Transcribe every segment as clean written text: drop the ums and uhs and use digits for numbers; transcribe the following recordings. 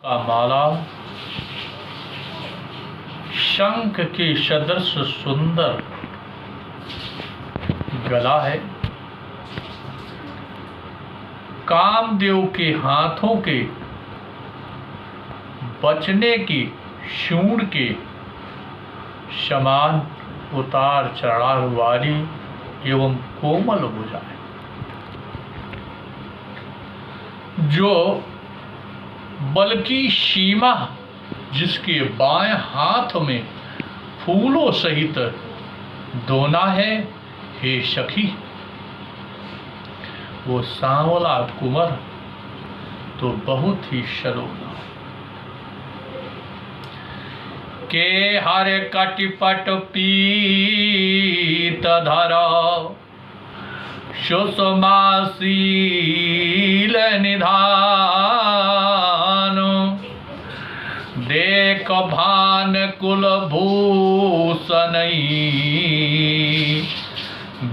का माला शंख के सदृश सुंदर गला है। कामदेव के हाथों के बचने की शूंड के समान उतार चढ़ाव वाली एवं कोमल भुजाएं, जो बल की सीमा जिसके बाएं हाथ में फूलों सहित दोना है। हे सखी, वो सांवला कुंवर तो बहुत ही सलोना के हर कटिपट पीत धरा सुषमाशील निधान देख भान कुलभूषण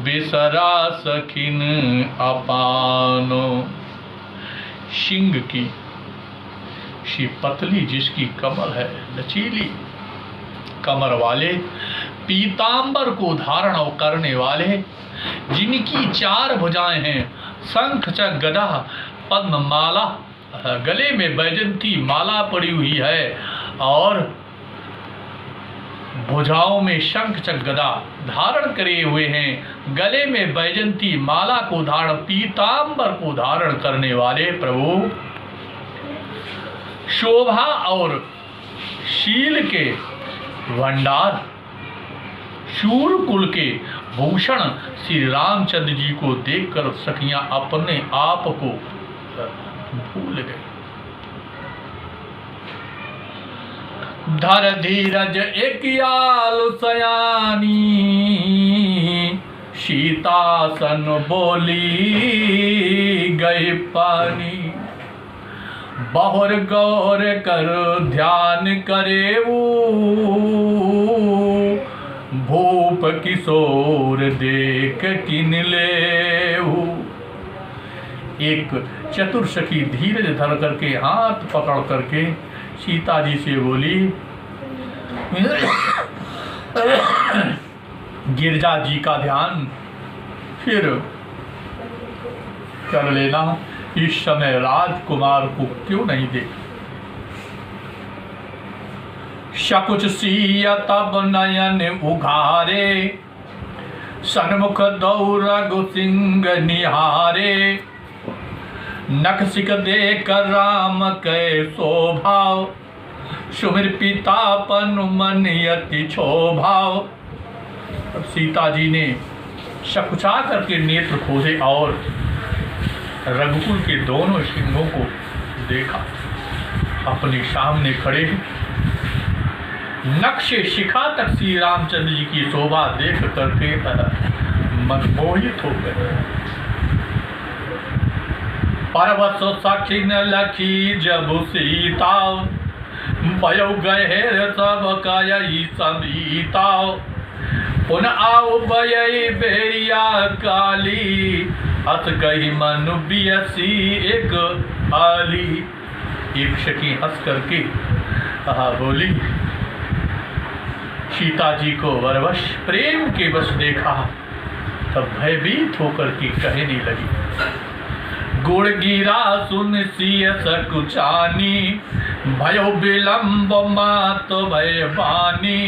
बिसरा सखिन अपान। सिंह की सी पतली जिसकी कमर है, लचीली कमर वाले, पीतांबर को धारण करने वाले, जिनकी चार भुजाएं हैं, शंख चक्र गदा पद्म माला, गले में वैजंती माला पड़ी हुई है और भुजाओं में शंख चक्र गदा धारण करे हुए हैं। गले में वैजंती माला को धारण, पीतांबर को धारण करने वाले प्रभु शोभा और शील के भंडार, शूर कुल के भूषण श्री रामचंद्र जी को देखकर सखियां अपने आप को भूल गई। धर धीरज एक आल सयानी, सीतासन बोली गई पानी। बहुर गौर कर ध्यान करे भूप किशोर देख किन ले। एक चतुर सखी धीरज धर करके हाथ पकड़ करके सीता जी से बोली, गिरजा जी का ध्यान फिर कर लेना, इस समय राजकुमार को क्यों नहीं देख। शकुच सिया तब नयन उघारे, सन्मुख दौरगु सिंह निहारे। नखसिक देख राम कै शोभाव, सुमिर पितापन मन यति क्षोभाव। सीता जी ने शकुचा करके नेत्र खोले और रघुकुल के दोनों सिंहों को देखा। अपने सामने खड़े नक्शे शिखा तक श्री रामचंद्र जी की शोभा देख करके मनमोहित हो गए। पर्वत सखिन लखी जब सीता, भयो गए सब कई समीता। पुन आओ बयई बेरिया काली, अत कही मनु बियसी एक आली। एक सखी हंस करके कहा, बोली, सीता जी को वरवश प्रेम के बस देखा तब भयभीत होकर के कहने लगी। गुण गिरा सुन सिय सकुचानी, भयो विलम्ब मात भय बानी।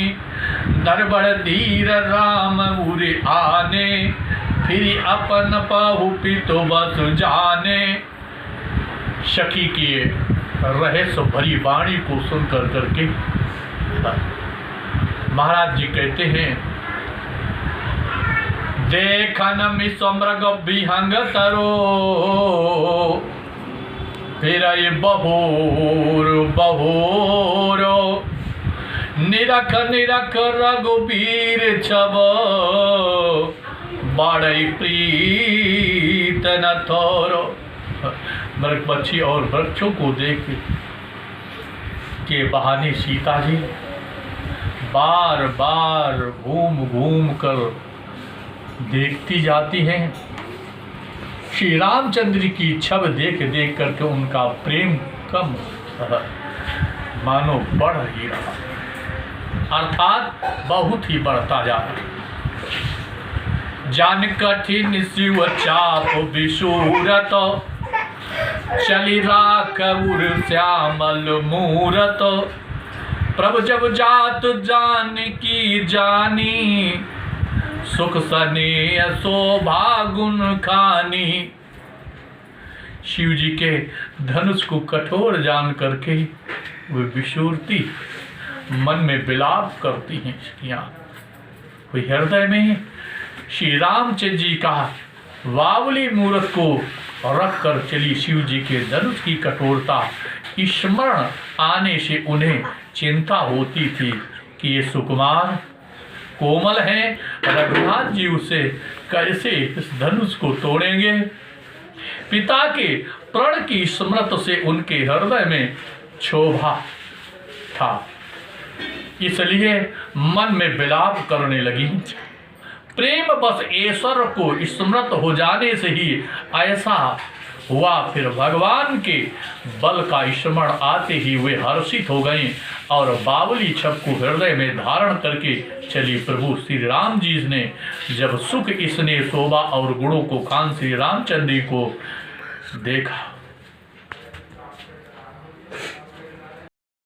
दरबड़ धीर राम उरे आने, फिर अपन पाहु पितो बस जाने। सखी की रहस्य भरी वाणी को सुनकर करके महाराज जी कहते हैं, देखन मिसमृग विहंग तरो, फिर बहोर बहोरो। निरख निरख रघुबीर छब, बाड़ई प्रीत न थोरो। मृग पक्षी और वृक्षों को देख के बहाने सीता जी बार बार घूम घूम कर देखती जाती हैं। श्री रामचंद्र की छवि देख देख करके उनका प्रेम कम मानो बढ़ ही रहा, अर्थात बहुत ही बढ़ता जा रहा। जान कठिन शिव चाप विशूरत, चली राख उर श्यामल मूरत। प्रभु जब जात जान की जानी, सुख सने शोभा गुण खानी। शिव जी के धनुष को कठोर जान करके वे विशूरती मन में विलाप करती हैं स्त्रियां। वे हृदय में श्री रामचंद्र जी का बावली मूर्त को रख कर चली। शिव जी के धनुष की कठोरता स्मरण आने से उन्हें चिंता होती थी कि ये सुकुमार कोमल हैं, रघुनाथ जी उसे कैसे इस धनुष को तोड़ेंगे। पिता के प्रण की स्मृति से उनके हृदय में क्षोभा था, इसलिए मन में विलाप करने लगी। प्रेम बस ईश्वर को स्मृत हो जाने से ही ऐसा हुआ। फिर भगवान के बल का स्मरण आते ही वे हर्षित हो गए और बावली छप को हृदय में धारण करके चली। प्रभु श्री राम जी ने जब सुख, इसने शोभा और गुणों को खान श्री रामचंद्र जी को देखा